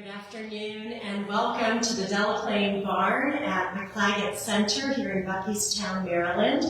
Good afternoon and welcome to the Delaplane Barn at the Claggett Center here in Buckystown, Maryland.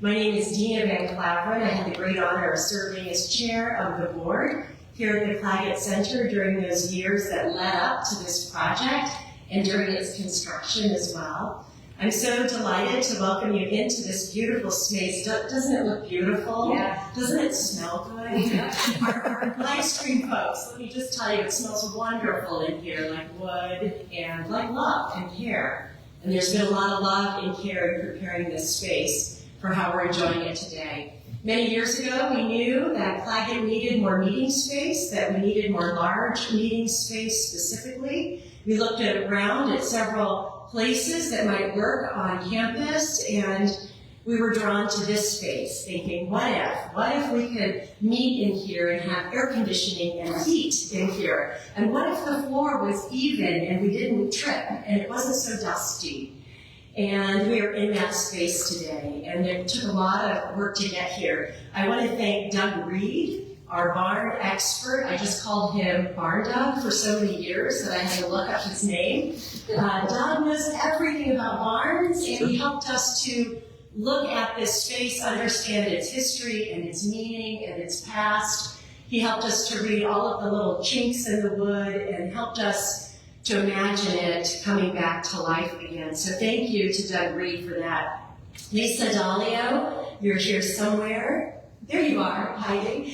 My name is Dina Van Claveren. I had the great honor of serving as chair of the board here at the Claggett Center during those years that led up to this project and during its construction as well. I'm so delighted to welcome you into this beautiful space. Doesn't it look beautiful? Yeah. Doesn't it smell good? Yeah. Our live stream folks, let me just tell you, it smells wonderful in here, like wood and like love and care. And there's been a lot of love and care in preparing this space for how we're enjoying it today. Many years ago, we knew that Claggett needed more meeting space, that we needed more large meeting space specifically. We looked around at several places that might work on campus, and we were drawn to this space, thinking, what if we could meet in here and have air conditioning and heat in here? And what if the floor was even and we didn't trip and it wasn't so dusty? And we are in that space today, and it took a lot of work to get here. I want to thank Doug Reed, our barn expert. I just called him Barn Doug for so many years that I had to look up his name. Doug knows everything about barns, and he helped us to look at this space, understand its history and its meaning and its past. He helped us to read all of the little chinks in the wood and helped us to imagine it coming back to life again. So thank you to Doug Reed for that. Lisa Dalio, you're here somewhere. There you are, hiding.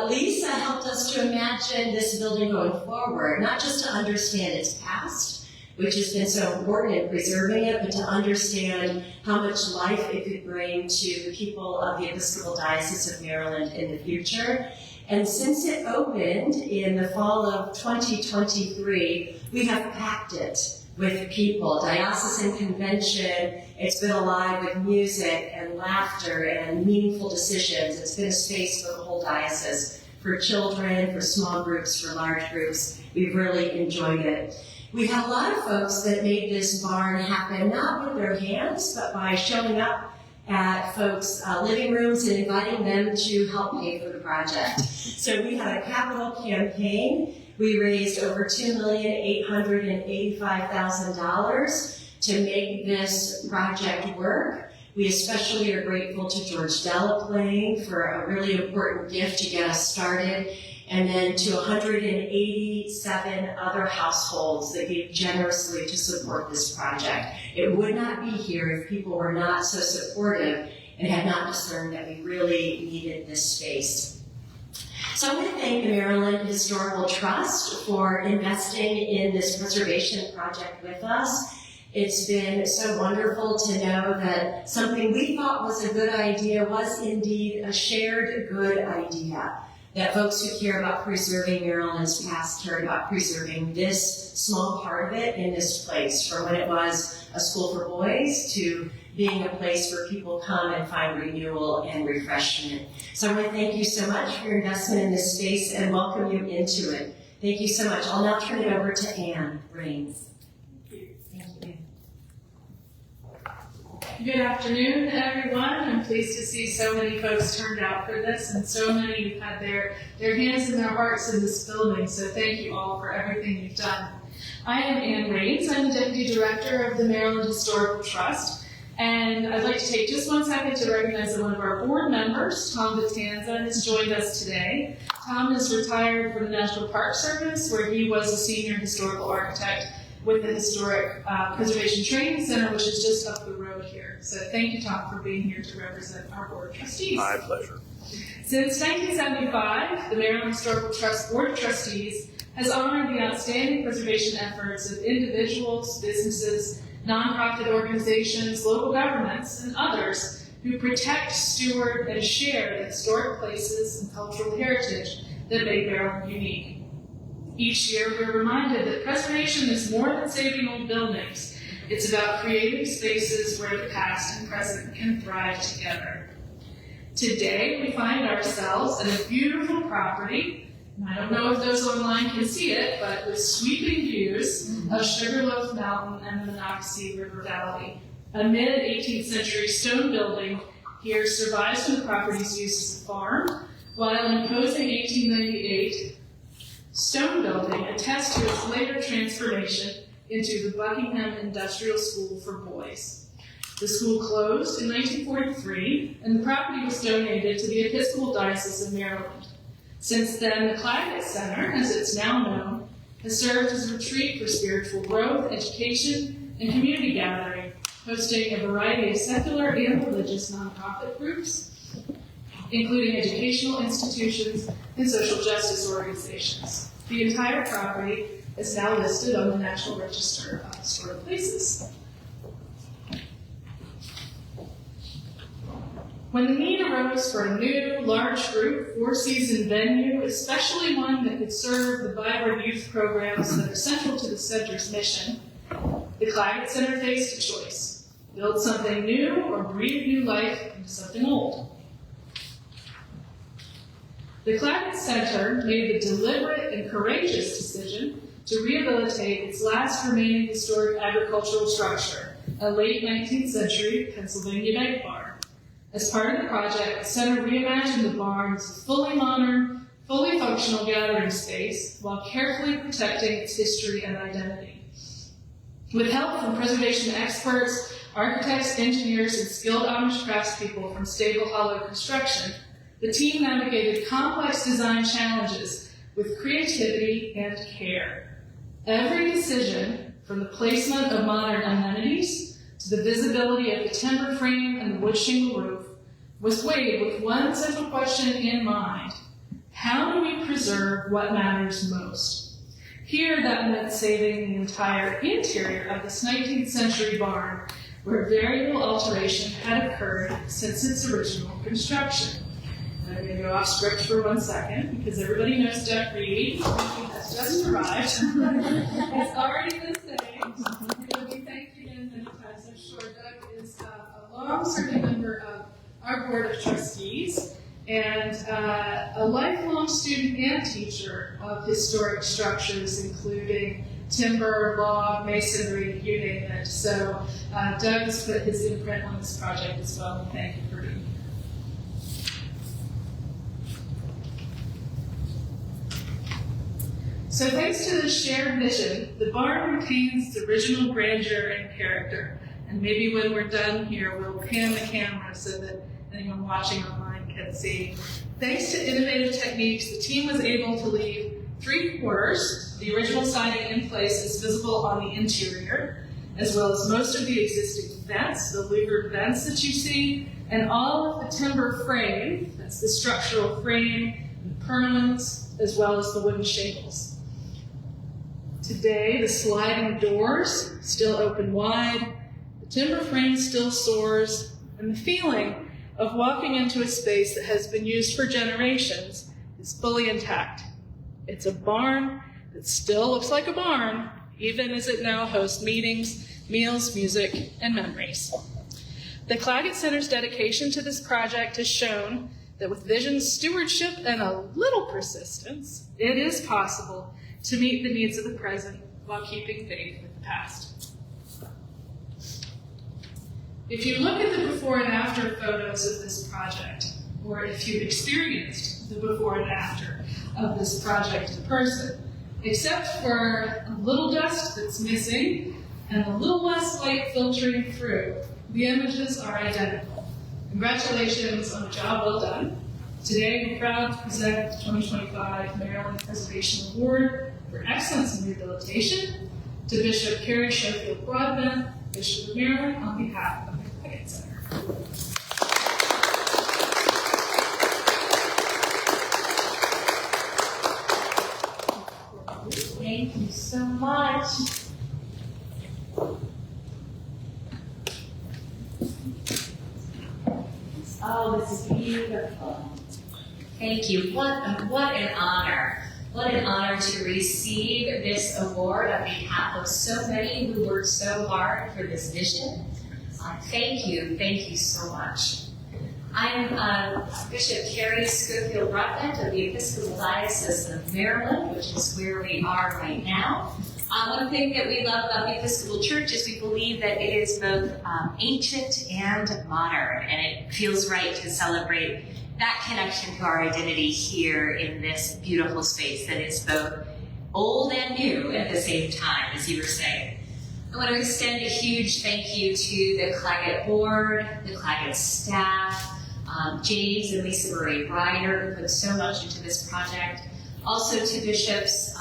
Lisa helped us to imagine this building going forward, not just to understand its past, which has been so important in preserving it, but to understand how much life it could bring to the people of the Episcopal Diocese of Maryland in the future. And since it opened in the fall of 2023, we have packed it with people, diocesan convention. It's been alive with music and laughter and meaningful decisions. It's been a space for the whole diocese, for children, for small groups, for large groups. We've really enjoyed it. We have a lot of folks that made this barn happen, not with their hands, but by showing up at folks' living rooms and inviting them to help pay for the project. So we had a capital campaign. We raised over $2,885,000 to make this project work. We especially are grateful to George Delaplane for a really important gift to get us started, and then to 187 other households that gave generously to support this project. It would not be here if people were not so supportive and had not discerned that we really needed this space. So I want to thank the Maryland Historical Trust for investing in this preservation project with us. It's been so wonderful to know that something we thought was a good idea was indeed a shared good idea. That folks who care about preserving Maryland's past cared about preserving this small part of it in this place, from when it was a school for boys to being a place where people come and find renewal and refreshment. So I want to thank you so much for your investment in this space and welcome you into it. Thank you so much. I'll now turn it over to Anne Rains. Thank you. Good afternoon, everyone. I'm pleased to see so many folks turned out for this, and so many who've had their hands and their hearts in this building. So thank you all for everything you've done. I am Anne Rains. I'm the Deputy Director of the Maryland Historical Trust. And I'd like to take just 1 second to recognize that one of our board members, Tom Vitanza, has joined us today. Tom is retired from the National Park Service, where he was a senior historical architect with the Historic Preservation Training Center, which is just up the road here. So thank you, Tom, for being here to represent our board of trustees. My pleasure. Since 1975, the Maryland Historical Trust Board of Trustees has honored the outstanding preservation efforts of individuals, businesses, nonprofit organizations, local governments, and others who protect, steward, and share the historic places and cultural heritage that make Maryland unique. Each year, we're reminded that preservation is more than saving old buildings. It's about creating spaces where the past and present can thrive together. Today, we find ourselves at a beautiful property. I don't know if those online can see it, but with sweeping views of Sugarloaf Mountain and the Monocacy River Valley. A mid-18th century stone building here survives from the property's use as a farm, while an imposing 1898 stone building attests to its later transformation into the Buckingham Industrial School for Boys. The school closed in 1943, and the property was donated to the Episcopal Diocese of Maryland. Since then, the Claggett Center, as it's now known, has served as a retreat for spiritual growth, education, and community gathering, hosting a variety of secular and religious nonprofit groups, including educational institutions and social justice organizations. The entire property is now listed on the National Register of Historic Places. When the need arose for a new, large group, four-season venue, especially one that could serve the vibrant youth programs that are central to the center's mission, the Claggett Center faced a choice: build something new or breathe new life into something old. The Claggett Center made the deliberate and courageous decision to rehabilitate its last remaining historic agricultural structure, a late 19th century Pennsylvania bag barn. As part of the project, the center reimagined the barn as a fully modern, fully functional gathering space while carefully protecting its history and identity. With help from preservation experts, architects, engineers, and skilled Amish craftspeople from Stable Hollow Construction, the team navigated complex design challenges with creativity and care. Every decision, from the placement of modern amenities to the visibility of the timber frame and the wood shingle roof, was weighed with one simple question in mind: how do we preserve what matters most? Here, that meant saving the entire interior of this 19th century barn, where very little alteration had occurred since its original construction. And I'm going to go off script for 1 second, because everybody knows Doug Reed, who has just arrived. It's already been saved. He'll be thanked again many times, I'm sure. Doug is a long-serving member of our Board of Trustees, and a lifelong student and teacher of historic structures, including timber, log, masonry, you name it. So Doug has put his imprint on this project as well, and thank you for being here. So thanks to this shared vision, the barn retains its original grandeur and character. And maybe when we're done here, we'll pan the camera so that anyone watching online can see. Thanks to innovative techniques, the team was able to leave 3/4, the original siding in place, is visible on the interior, as well as most of the existing vents, the louvered vents that you see, and all of the timber frame, that's the structural frame, and purlins, as well as the wooden shingles. Today, the sliding doors still open wide, the timber frame still soars, and the feeling of walking into a space that has been used for generations is fully intact. It's a barn that still looks like a barn, even as it now hosts meetings, meals, music, and memories. The Claggett Center's dedication to this project has shown that with vision, stewardship, and a little persistence, it is possible to meet the needs of the present while keeping faith with the past. If you look at the before and after photos of this project, or if you've experienced the before and after of this project in person, except for a little dust that's missing and a little less light filtering through, the images are identical. Congratulations on a job well done. Today, we're proud to present the 2025 Maryland Preservation Award for Excellence in Rehabilitation to Bishop Carrie Schofield Broadbent, Bishop of Maryland, on behalf of the Claggett Center. Thank you so much. Oh, this is beautiful. Thank you. What an honor. What an honor to receive this award on behalf of so many who worked so hard for this vision. Thank you so much. I'm Bishop Carrie Schofield Broadbent of the Episcopal Diocese of Maryland, which is where we are right now. One thing that we love about the Episcopal Church is we believe that it is both ancient and modern, and it feels right to celebrate that connection to our identity here in this beautiful space that is both old and new at the same time, as you were saying. I want to extend a huge thank you to the Claggett board, the Claggett staff, James and Lisa Marie Ryder, who put so much into this project. Also to Bishops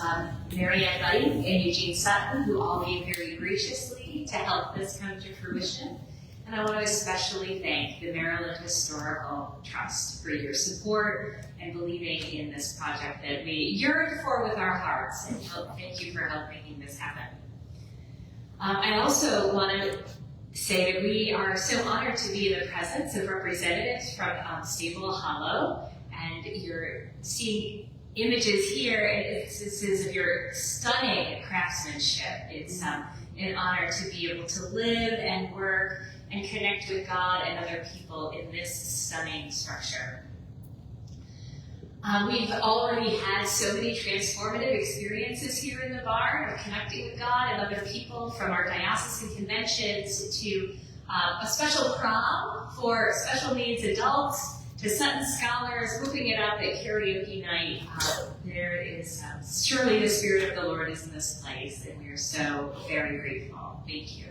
Mary Ann Buddy and Eugene Sutton, who all gave very graciously to help this come to fruition. And I want to especially thank the Maryland Historical Trust for your support and believing in this project that we yearn for with our hearts. And thank you for helping this happen. I also want to say that we are so honored to be in the presence of representatives from Stable Hollow, and you're seeing images here and instances of your stunning craftsmanship. It's an honor to be able to live and work and connect with God and other people in this stunning structure. We've already had so many transformative experiences here in the barn of connecting with God and other people, from our diocesan conventions to a special prom for special needs adults, to Sutton Scholars, whooping it up at karaoke night. There is surely the Spirit of the Lord is in this place, and we are so very grateful. Thank you.